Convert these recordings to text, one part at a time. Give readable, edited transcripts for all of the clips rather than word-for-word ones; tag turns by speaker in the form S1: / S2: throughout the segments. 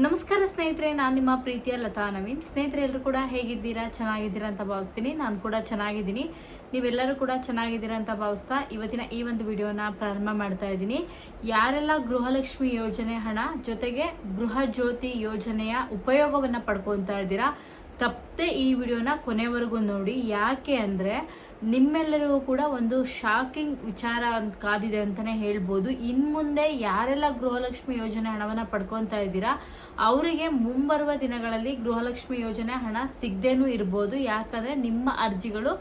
S1: ನಮಸ್ಕಾರ ಸ್ನೇಹಿತರೆ, ನಾನು ನಿಮ್ಮ ಪ್ರೀತಿಯ ಲತಾ ನವೀನ್. ಸ್ನೇಹಿತರೆ, ಎಲ್ಲರೂ ಕೂಡ ಹೇಗಿದ್ದೀರಾ? ಚೆನ್ನಾಗಿದ್ದೀರಾ ಅಂತ ಭಾವಿಸ್ತೀನಿ. ನಾನು ಕೂಡ ಚೆನ್ನಾಗಿದ್ದೀನಿ. ನೀವೆಲ್ಲರೂ ಕೂಡ ಚೆನ್ನಾಗಿದ್ದೀರಾ ಅಂತ ಭಾವಿಸ್ತಾ ಇವತ್ತಿನ ಈ ಒಂದು ವಿಡಿಯೋನ ಪ್ರಾರಂಭ ಮಾಡ್ತಾ ಇದ್ದೀನಿ. ಯಾರೆಲ್ಲ ಗೃಹಲಕ್ಷ್ಮಿ ಯೋಜನೆ ಹಣ ಜೊತೆಗೆ ಗೃಹ ಜ್ಯೋತಿ ಯೋಜನೆಯ ಉಪಯೋಗವನ್ನು ಪಡ್ಕೊತಾ ಇದ್ದೀರಾ, ತಪ್ಪದೆ ಈ ವಿಡಿಯೋನ ಕೊನೆವರೆಗೂ ನೋಡಿ. ಯಾಕೆ ಅಂದರೆ ನಿಮ್ಮೆಲ್ಲರಿಗೂ ಕೂಡ ಒಂದು ಶಾಕಿಂಗ್ ವಿಚಾರ ಕಾದಿದೆ ಅಂತಲೇ ಹೇಳ್ಬೋದು. ಇನ್ನು ಮುಂದೆ ಯಾರೆಲ್ಲ ಗೃಹಲಕ್ಷ್ಮಿ ಯೋಜನೆ ಹಣವನ್ನು ಪಡ್ಕೊತಾ ಇದ್ದೀರಾ ಅವರಿಗೆ ಮುಂಬರುವ ದಿನಗಳಲ್ಲಿ ಗೃಹಲಕ್ಷ್ಮಿ ಯೋಜನೆ ಹಣ ಸಿಗದೇನೂ ಇರ್ಬೋದು. ಯಾಕಂದರೆ ನಿಮ್ಮ ಅರ್ಜಿಗಳು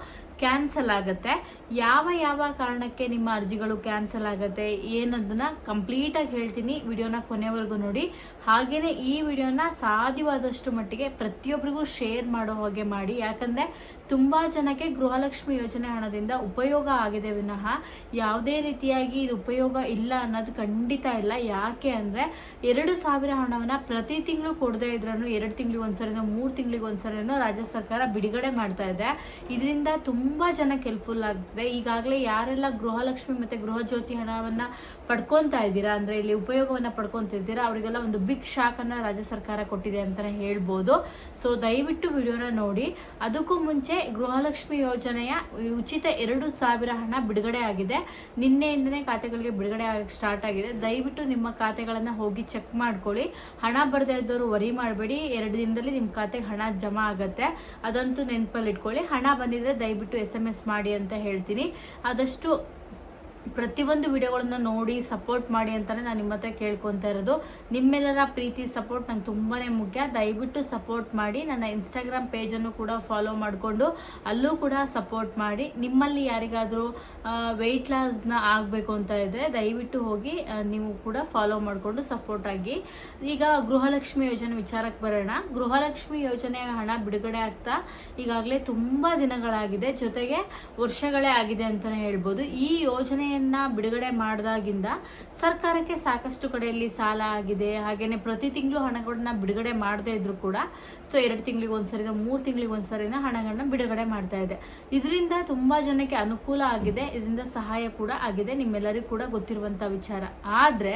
S1: ಕ್ಯಾನ್ಸಲ್ ಆಗುತ್ತೆ. ಯಾವ ಕಾರಣಕ್ಕೆ ನಿಮ್ಮ ಅರ್ಜಿಗಳು ಕ್ಯಾನ್ಸಲ್ ಆಗುತ್ತೆ ಏನದನ್ನ ಕಂಪ್ಲೀಟಾಗಿ ಹೇಳ್ತೀನಿ. ವಿಡಿಯೋನ ಕೊನೆವರೆಗೂ ನೋಡಿ. ಹಾಗೆಯೇ ಈ ವಿಡಿಯೋನ ಸಾಧ್ಯವಾದಷ್ಟು ಮಟ್ಟಿಗೆ ಪ್ರತಿಯೊಬ್ಬರಿಗೂ ಶೇರ್ ಮಾಡೋ ಹಾಗೆ ಮಾಡಿ. ಯಾಕಂದರೆ ತುಂಬ ಜನಕ್ಕೆ ಗೃಹಲಕ್ಷ್ಮಿ ಯೋಜನೆ ಹಣದಿಂದ ಉಪಯೋಗ ಆಗಿದೆ ವಿನಃ ಯಾವುದೇ ರೀತಿಯಾಗಿ ಇದು ಉಪಯೋಗ ಇಲ್ಲ ಅನ್ನೋದು ಖಂಡಿತ ಇಲ್ಲ. ಯಾಕೆ ಅಂದರೆ 2,000 ಹಣವನ್ನು ಪ್ರತಿ ತಿಂಗಳು ಕೊಡದೇ ಇದ್ರೂ 2 ತಿಂಗಳಿಗೆ ಒಂದ್ಸರಿನೋ 3 ತಿಂಗಳಿಗೆ ಒಂದ್ಸರಿನೋ ರಾಜ್ಯ ಸರ್ಕಾರ ಬಿಡುಗಡೆ ಮಾಡ್ತಾ ಇದೆ. ಇದರಿಂದ ತುಂಬ ಜನಕ್ಕೆ ಹೆಲ್ಪ್ಫುಲ್ ಆಗ್ತದೆ. ಈಗಾಗಲೇ ಯಾರೆಲ್ಲ ಗೃಹಲಕ್ಷ್ಮಿ ಮತ್ತು ಗೃಹ ಜ್ಯೋತಿ ಹಣವನ್ನು ಪಡ್ಕೊತಾ ಇದ್ದೀರಾ, ಅಂದರೆ ಇಲ್ಲಿ ಉಪಯೋಗವನ್ನು ಪಡ್ಕೊತಿದ್ದೀರಾ, ಅವರಿಗೆಲ್ಲ ಒಂದು ಬಿಗ್ ಶಾಕನ್ನು ರಾಜ್ಯ ಸರ್ಕಾರ ಕೊಟ್ಟಿದೆ ಅಂತಲೇ ಹೇಳ್ಬೋದು. ಸೊ ದಯವಿಟ್ಟು ವಿಡಿಯೋನ ನೋಡಿ. ಅದಕ್ಕೂ ಮುಂಚೆ ಗೃಹಲಕ್ಷ್ಮಿ ಯೋಜನೆಯ ಉಚಿತ 2,000 ಹಣ ಬಿಡುಗಡೆ ಆಗಿದೆ. ನಿನ್ನೆಯಿಂದನೇ ಖಾತೆಗಳಿಗೆ ಬಿಡುಗಡೆ ಆಗಕ್ಕೆ ಸ್ಟಾರ್ಟ್ ಆಗಿದೆ. ದಯವಿಟ್ಟು ನಿಮ್ಮ ಖಾತೆಗಳನ್ನು ಹೋಗಿ ಚೆಕ್ ಮಾಡ್ಕೊಳ್ಳಿ. ಹಣ ಬರದೇ ಇದ್ದವರು ವರಿ ಮಾಡಬೇಡಿ. 2 ದಿನದಲ್ಲಿ ನಿಮ್ಮ ಖಾತೆಗೆ ಹಣ ಜಮಾ ಆಗುತ್ತೆ, ಅದಂತೂ ನೆನಪಲ್ಲಿ ಇಟ್ಕೊಳ್ಳಿ. ಹಣ ಬಂದಿದ್ರೆ ದಯವಿಟ್ಟು SMS ಮಾಡಿ ಅಂತ ಹೇಳ್ತೀನಿ. ಆದಷ್ಟು ಪ್ರತಿಯೊಂದು ವಿಡಿಯೋಗಳನ್ನು ನೋಡಿ ಸಪೋರ್ಟ್ ಮಾಡಿ ಅಂತಲೇ ನಾನು ನಿಮ್ಮ ಹತ್ರ ಕೇಳ್ಕೊತಾ ಇರೋದು. ನಿಮ್ಮೆಲ್ಲರ ಪ್ರೀತಿ ಸಪೋರ್ಟ್ ನಂಗೆ ತುಂಬಾ ಮುಖ್ಯ. ದಯವಿಟ್ಟು ಸಪೋರ್ಟ್ ಮಾಡಿ. ನನ್ನ ಇನ್ಸ್ಟಾಗ್ರಾಮ್ ಪೇಜನ್ನು ಕೂಡ ಫಾಲೋ ಮಾಡಿಕೊಂಡು ಅಲ್ಲೂ ಕೂಡ ಸಪೋರ್ಟ್ ಮಾಡಿ. ನಿಮ್ಮಲ್ಲಿ ಯಾರಿಗಾದರೂ ವೆಯ್ಟ್ ಲಾಸ್ನ ಆಗಬೇಕು ಅಂತ ಇದ್ದರೆ ದಯವಿಟ್ಟು ಹೋಗಿ ನೀವು ಕೂಡ ಫಾಲೋ ಮಾಡಿಕೊಂಡು ಸಪೋರ್ಟ್ ಆಗಿ. ಈಗ ಗೃಹಲಕ್ಷ್ಮಿ ಯೋಜನೆ ವಿಚಾರಕ್ಕೆ ಬರೋಣ. ಗೃಹಲಕ್ಷ್ಮಿ ಯೋಜನೆ ಹಣ ಬಿಡುಗಡೆ ಆಗ್ತಾ ಈಗಾಗಲೇ ತುಂಬ ದಿನಗಳಾಗಿದೆ, ಜೊತೆಗೆ ವರ್ಷಗಳೇ ಆಗಿದೆ ಅಂತಲೇ ಹೇಳ್ಬೋದು. ಈ ಯೋಜನೆ ಬಿಡುಗಡೆ ಮಾಡಿದಾಗಿಂದ ಸರ್ಕಾರಕ್ಕೆ ಸಾಕಷ್ಟು ಕಡೆಯಲ್ಲಿ ಸಾಲ ಆಗಿದೆ. ಹಾಗೇನೆ ಪ್ರತಿ ತಿಂಗಳು ಹಣಗಳನ್ನ ಬಿಡುಗಡೆ ಮಾಡದೇ ಇದ್ರು ಕೂಡ 2 ತಿಂಗಳಿಗೆ ಒಂದ್ಸರಿ 3 ತಿಂಗಳಿಗೆ ಒಂದ್ಸರಿನ ಹಣಗಳನ್ನ ಬಿಡುಗಡೆ ಮಾಡ್ತಾ ಇದೆ. ಇದರಿಂದ ತುಂಬಾ ಜನಕ್ಕೆ ಅನುಕೂಲ ಆಗಿದೆ, ಇದರಿಂದ ಸಹಾಯ ಕೂಡ ಆಗಿದೆ, ನಿಮ್ಮೆಲ್ಲರಿಗೂ ಕೂಡ ಗೊತ್ತಿರುವಂತ ವಿಚಾರ. ಆದ್ರೆ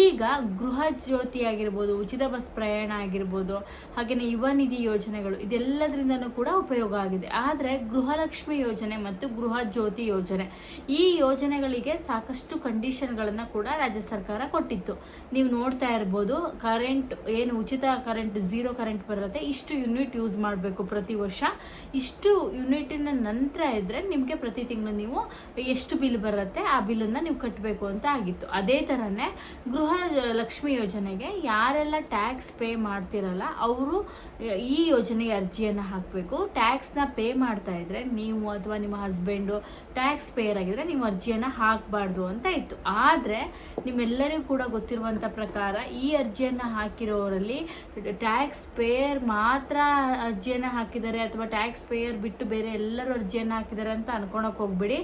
S1: ಈಗ ಗೃಹ ಜ್ಯೋತಿ ಆಗಿರ್ಬೋದು, ಉಚಿತ ಬಸ್ ಪ್ರಯಾಣ ಆಗಿರ್ಬೋದು, ಹಾಗೇನೆ ಯುವ ನಿಧಿ ಯೋಜನೆಗಳು, ಇದೆಲ್ಲದರಿಂದನೂ ಕೂಡ ಉಪಯೋಗ ಆಗಿದೆ. ಆದ್ರೆ ಗೃಹಲಕ್ಷ್ಮಿ ಯೋಜನೆ ಮತ್ತು ಗೃಹ ಜ್ಯೋತಿ ಯೋಜನೆ, ಈ ಯೋಜನೆ ಸಾಕಷ್ಟು ಕಂಡೀಷನ್ಗಳನ್ನು ಕೂಡ ರಾಜ್ಯ ಸರ್ಕಾರ ಕೊಟ್ಟಿತ್ತು. ನೀವು ನೋಡ್ತಾ ಇರ್ಬೋದು, ಕರೆಂಟ್ ಏನು ಉಚಿತ ಕರೆಂಟ್ 0 ಕರೆಂಟ್ ಬರುತ್ತೆ, ಇಷ್ಟು ಯೂನಿಟ್ ಯೂಸ್ ಮಾಡಬೇಕು ಪ್ರತಿ ವರ್ಷ, ಇಷ್ಟು ಯೂನಿಟಿನ ನಂತರ ಇದ್ದರೆ ನಿಮಗೆ ಪ್ರತಿ ತಿಂಗಳು ನೀವು ಎಷ್ಟು ಬಿಲ್ ಬರುತ್ತೆ ಆ ಬಿಲ್ಲನ್ನು ನೀವು ಕಟ್ಟಬೇಕು ಅಂತ ಆಗಿತ್ತು. ಅದೇ ಥರನೇ ಗೃಹ ಲಕ್ಷ್ಮಿ ಯೋಜನೆಗೆ ಯಾರೆಲ್ಲ ಟ್ಯಾಕ್ಸ್ ಪೇ ಮಾಡ್ತಿರಲ್ಲ ಅವರು ಈ ಯೋಜನೆಗೆ ಅರ್ಜಿಯನ್ನು ಹಾಕಬೇಕು. ಟ್ಯಾಕ್ಸ್ನ ಪೇ ಮಾಡ್ತಾ ಇದ್ರೆ ನೀವು ಅಥವಾ ನಿಮ್ಮ ಹಸ್ಬೆಂಡು ಟ್ಯಾಕ್ಸ್ ಪೇಯರ್ ಆಗಿದ್ರೆ ನೀವು ಅರ್ಜಿಯನ್ನು ಹಾಕಬಾರ್ದು ಅಂತ ಇತ್ತು. ಆದರೆ ನಿಮ್ಮೆಲ್ಲರಿಗೂ ಕೂಡ ಗೊತ್ತಿರುವಂಥ ಪ್ರಕಾರ ಈ ಅರ್ಜಿಯನ್ನು ಹಾಕಿರೋರಲ್ಲಿ ಟ್ಯಾಕ್ಸ್ ಪೇಯರ್ ಮಾತ್ರ ಅರ್ಜಿಯನ್ನು ಹಾಕಿದ್ದಾರೆ ಅಥವಾ ಟ್ಯಾಕ್ಸ್ ಪೇಯರ್ ಬಿಟ್ಟು ಬೇರೆ ಎಲ್ಲರೂ ಅರ್ಜಿಯನ್ನು ಹಾಕಿದ್ದಾರೆ ಅಂತ ಅನ್ಕೊಳಕ್ಕೆ ಹೋಗ್ಬೇಡಿ.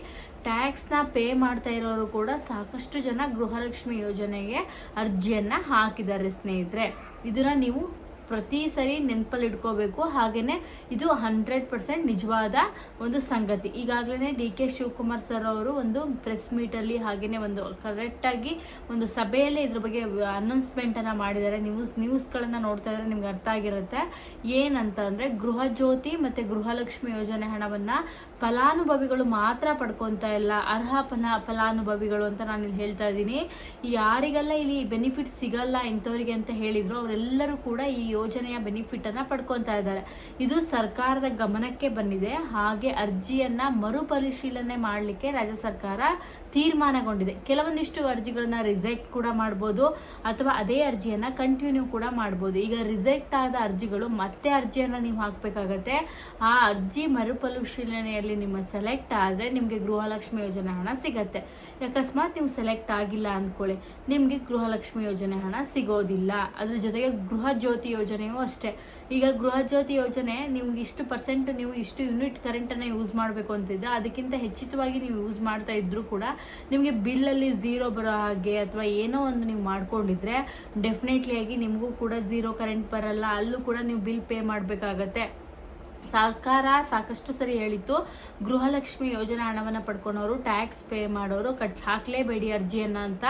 S1: ಟ್ಯಾಕ್ಸ್ನ ಪೇ ಮಾಡ್ತಾ ಇರೋರು ಕೂಡ ಸಾಕಷ್ಟು ಜನ ಗೃಹಲಕ್ಷ್ಮಿ ಯೋಜನೆಗೆ ಅರ್ಜಿಯನ್ನು ಹಾಕಿದ್ದಾರೆ ಸ್ನೇಹಿತರೆ. ಇದನ್ನು ನೀವು ಪ್ರತಿ ಸರಿ ನೆನಪಲ್ಲಿ ಇಟ್ಕೋಬೇಕು. ಹಾಗೆಯೇ ಇದು 100% ನಿಜವಾದ ಒಂದು ಸಂಗತಿ. ಈಗಾಗಲೇ DK ಶಿವಕುಮಾರ್ ಸರ್ ಅವರು ಒಂದು ಪ್ರೆಸ್ ಮೀಟಲ್ಲಿ ಹಾಗೆಯೇ ಒಂದು ಕರೆಕ್ಟಾಗಿ ಒಂದು ಸಭೆಯಲ್ಲಿ ಇದ್ರ ಬಗ್ಗೆ ಅನೌನ್ಸ್ಮೆಂಟನ್ನು ಮಾಡಿದ್ದಾರೆ. ನ್ಯೂಸ್ಗಳನ್ನು ನೋಡ್ತಾ ಇದ್ರೆ ನಿಮ್ಗೆ ಅರ್ಥ ಆಗಿರುತ್ತೆ. ಏನಂತ ಅಂದರೆ ಗೃಹ ಜ್ಯೋತಿ ಮತ್ತು ಗೃಹಲಕ್ಷ್ಮಿ ಯೋಜನೆ ಹಣವನ್ನು ಫಲಾನುಭವಿಗಳು ಮಾತ್ರ ಪಡ್ಕೊತಾ ಇಲ್ಲ, ಅರ್ಹ ಫಲಾನುಭವಿಗಳು ಅಂತ ನಾನು ಇಲ್ಲಿ ಹೇಳ್ತಾ ಇದ್ದೀನಿ. ಯಾರಿಗೆಲ್ಲ ಇಲ್ಲಿ ಬೆನಿಫಿಟ್ ಸಿಗಲ್ಲ ಇಂಥವರಿಗೆ ಅಂತ ಹೇಳಿದ್ರು ಅವರೆಲ್ಲರೂ ಕೂಡ ಈ ಯೋಜನೆಯ ಬೆನಿಫಿಟ್ ಅನ್ನ ಪಡ್ಕೊತಾ ಇದ್ದಾರೆ. ಇದು ಸರ್ಕಾರದ ಗಮನಕ್ಕೆ ಬಂದಿದೆ. ಹಾಗೆ ಅರ್ಜಿಯನ್ನ ಮರುಪರಿಶೀಲನೆ ಮಾಡಲಿಕ್ಕೆ ರಾಜ್ಯ ಸರ್ಕಾರ ತೀರ್ಮಾನಗೊಂಡಿದೆ. ಕೆಲವೊಂದಿಷ್ಟು ಅರ್ಜಿಗಳನ್ನ ರಿಜೆಕ್ಟ್ ಕೂಡ ಮಾಡ್ಬೋದು ಅಥವಾ ಅದೇ ಅರ್ಜಿಯನ್ನ ಕಂಟಿನ್ಯೂ ಕೂಡ ಮಾಡ್ಬೋದು. ಈಗ ರಿಜೆಕ್ಟ್ ಆದ ಅರ್ಜಿಗಳು ಮತ್ತೆ ಅರ್ಜಿಯನ್ನ ನೀವು ಹಾಕಬೇಕಾಗತ್ತೆ. ಆ ಅರ್ಜಿ ಮರುಪರಿಶೀಲನೆಯಲ್ಲಿ ನಿಮ್ಮ ಸೆಲೆಕ್ಟ್ ಆದರೆ ನಿಮಗೆ ಗೃಹಲಕ್ಷ್ಮಿ ಯೋಜನೆ ಹಣ ಸಿಗತ್ತೆ. ಅಕಸ್ಮಾತ್ ನೀವು ಸೆಲೆಕ್ಟ್ ಆಗಿಲ್ಲ ಅಂದ್ಕೊಳ್ಳಿ, ನಿಮಗೆ ಗೃಹಲಕ್ಷ್ಮಿ ಯೋಜನೆ ಹಣ ಸಿಗೋದಿಲ್ಲ. ಅದ್ರ ಜೊತೆಗೆ ಗೃಹ ಜ್ಯೋತಿ ಯೋಜನೆಯೂ ಅಷ್ಟೇ. ಈಗ ಗೃಹ ಜ್ಯೋತಿ ಯೋಜನೆ ನಿಮ್ಗೆ ಇಷ್ಟು % ನೀವು ಇಷ್ಟು ಯೂನಿಟ್ ಕರೆಂಟನ್ನು ಯೂಸ್ ಮಾಡಬೇಕು ಅಂತಿದ್ದೆ, ಅದಕ್ಕಿಂತ ಹೆಚ್ಚಿತವಾಗಿ ನೀವು ಯೂಸ್ ಮಾಡ್ತಾ ಇದ್ರೂ ಕೂಡ ನಿಮಗೆ ಬಿಲ್ಲಲ್ಲಿ 0 ಬರೋ ಹಾಗೆ ಅಥವಾ ಏನೋ ಒಂದು ನೀವು ಮಾಡ್ಕೊಂಡಿದ್ರೆ ಡೆಫಿನೆಟ್ಲಿ ಆಗಿ ನಿಮಗೂ ಕೂಡ 0 ಕರೆಂಟ್ ಬರಲ್ಲ, ಅಲ್ಲೂ ಕೂಡ ನೀವು ಬಿಲ್ ಪೇ ಮಾಡಬೇಕಾಗತ್ತೆ. ಸರ್ಕಾರ ಸಾಕಷ್ಟು ಸರಿ ಹೇಳಿತ್ತು, ಗೃಹಲಕ್ಷ್ಮಿ ಯೋಜನೆ ಹಣವನ್ನು ಪಡ್ಕೊಂಡವರು ಟ್ಯಾಕ್ಸ್ ಪೇ ಮಾಡೋರು ಹಾಕಲೇಬೇಡಿ ಅರ್ಜಿಯನ್ನು ಅಂತ.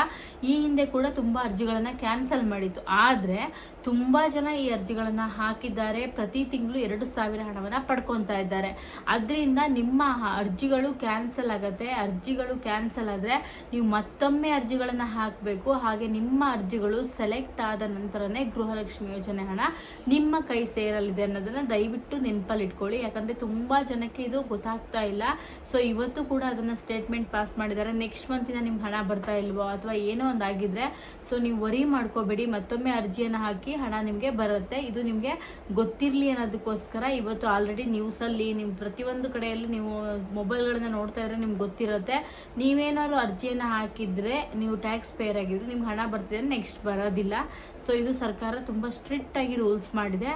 S1: ಈ ಹಿಂದೆ ಕೂಡ ತುಂಬ ಅರ್ಜಿಗಳನ್ನು ಕ್ಯಾನ್ಸಲ್ ಮಾಡಿತ್ತು. ಆದರೆ ತುಂಬ ಜನ ಈ ಅರ್ಜಿಗಳನ್ನು ಹಾಕಿದ್ದಾರೆ. ಪ್ರತಿ ತಿಂಗಳು 2,000 ಹಣವನ್ನು ಪಡ್ಕೊತಾ ಇದ್ದಾರೆ. ಅದರಿಂದ ನಿಮ್ಮ ಅರ್ಜಿಗಳು ಕ್ಯಾನ್ಸಲ್ ಆಗುತ್ತೆ. ಅರ್ಜಿಗಳು ಕ್ಯಾನ್ಸಲ್ ಆದರೆ ನೀವು ಮತ್ತೊಮ್ಮೆ ಅರ್ಜಿಗಳನ್ನು ಹಾಕಬೇಕು. ಹಾಗೆ ನಿಮ್ಮ ಅರ್ಜಿಗಳು ಸೆಲೆಕ್ಟ್ ಆದ ನಂತರನೇ ಗೃಹಲಕ್ಷ್ಮಿ ಯೋಜನೆ ಹಣ ನಿಮ್ಮ ಕೈ ಸೇರಲಿದೆ ಅನ್ನೋದನ್ನು ದಯವಿಟ್ಟು ನೆನಪಲ್ಲಿ ಇಟ್ಕೊಳ್ಳಿ. ಯಾಕಂದರೆ ತುಂಬ ಜನಕ್ಕೆ ಇದು ಗೊತ್ತಾಗ್ತಾ ಇಲ್ಲ. ಸೊ ಇವತ್ತು ಕೂಡ ಅದನ್ನು ಸ್ಟೇಟ್ಮೆಂಟ್ ಪಾಸ್ ಮಾಡಿದ್ದಾರೆ. ನೆಕ್ಸ್ಟ್ ಮಂತಿನ ನಿಮ್ಗೆ ಹಣ ಬರ್ತಾ ಇಲ್ವೋ ಅಥವಾ ಏನೋ ಒಂದು ಆಗಿದ್ರೆ ಸೊ ನೀವು ವರಿ ಮಾಡ್ಕೋಬೇಡಿ, ಮತ್ತೊಮ್ಮೆ ಅರ್ಜಿಯನ್ನು ಹಾಕಿ ಹಣ ನಿಮಗೆ ಬರುತ್ತೆ. ಇದು ನಿಮಗೆ ಗೊತ್ತಿರಲಿ ಅನ್ನೋದಕ್ಕೋಸ್ಕರ ಇವತ್ತು ಆಲ್ರೆಡಿ ನ್ಯೂಸಲ್ಲಿ ನಿಮ್ಮ ಪ್ರತಿಯೊಂದು ಕಡೆಯಲ್ಲಿ ನೀವು ಮೊಬೈಲ್ಗಳನ್ನು ನೋಡ್ತಾ ಇದ್ರೆ ನಿಮ್ಗೆ ಗೊತ್ತಿರುತ್ತೆ. ನೀವೇನಾದ್ರು ಅರ್ಜಿಯನ್ನು ಹಾಕಿದರೆ ನೀವು ಟ್ಯಾಕ್ಸ್ ಪೇಯರ್ ಆಗಿದ್ರೆ ನಿಮ್ಗೆ ಹಣ ಬರ್ತಿದೆ, ನೆಕ್ಸ್ಟ್ ಬರೋದಿಲ್ಲ. ಸೊ ಇದು ಸರ್ಕಾರ ತುಂಬ ಸ್ಟ್ರಿಕ್ಟ್ ಆಗಿ ರೂಲ್ಸ್ ಮಾಡಿದೆ.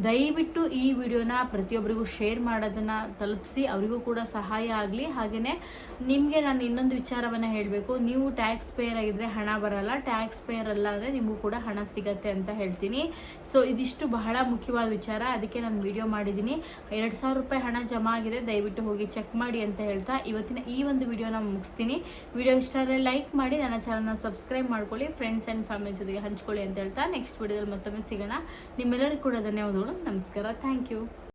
S1: ದಯವಿಟ್ಟು ಈ ವಿಡಿಯೋನ ಪ್ರತಿಯೊಬ್ಬರಿಗೂ ಶೇರ್ ಮಾಡೋದನ್ನು ತಲುಪಿಸಿ, ಅವರಿಗೂ ಕೂಡ ಸಹಾಯ ಆಗಲಿ. ಹಾಗೆಯೇ ನಿಮಗೆ ನಾನು ಇನ್ನೊಂದು ವಿಚಾರವನ್ನು ಹೇಳಬೇಕು, ನೀವು ಟ್ಯಾಕ್ಸ್ ಪೇಯರ್ ಆಗಿದ್ದರೆ ಹಣ ಬರಲ್ಲ, ಟ್ಯಾಕ್ಸ್ ಪೇಯರ್ ಅಲ್ಲ ಅಂದರೆ ನಿಮಗೂ ಕೂಡ ಹಣ ಸಿಗತ್ತೆ ಅಂತ ಹೇಳ್ತೀನಿ. ಸೊ ಇದಿಷ್ಟು ಬಹಳ ಮುಖ್ಯವಾದ ವಿಚಾರ, ಅದಕ್ಕೆ ನಾನು ವಿಡಿಯೋ ಮಾಡಿದ್ದೀನಿ. 2,000 ರೂಪಾಯಿ ಹಣ ಜಮಾ ಆಗಿದೆ, ದಯವಿಟ್ಟು ಹೋಗಿ ಚೆಕ್ ಮಾಡಿ ಅಂತ ಹೇಳ್ತಾ ಇವತ್ತಿನ ಈ ಒಂದು ವಿಡಿಯೋನ ಮುಗಿಸ್ತೀನಿ. ವಿಡಿಯೋ ಇಷ್ಟ ಆದರೆ ಲೈಕ್ ಮಾಡಿ, ನನ್ನ ಚಾನಲ್ನ ಸಬ್ಸ್ಕ್ರೈಬ್ ಮಾಡ್ಕೊಳ್ಳಿ, ಫ್ರೆಂಡ್ಸ್ ಆ್ಯಂಡ್ ಫ್ಯಾಮಿಲಿ ಜೊತೆಗೆ ಹಂಚ್ಕೊಳ್ಳಿ ಅಂತ ಹೇಳ್ತಾ ನೆಕ್ಸ್ಟ್ ವಿಡಿಯೋದಲ್ಲಿ ಮತ್ತೊಮ್ಮೆ ಸಿಗೋಣ. ನಿಮ್ಮೆಲ್ಲರಿಗೂ ಕೂಡ ಧನ್ಯವಾದಗಳು. ನಮಸ್ಕಾರ. Thank you.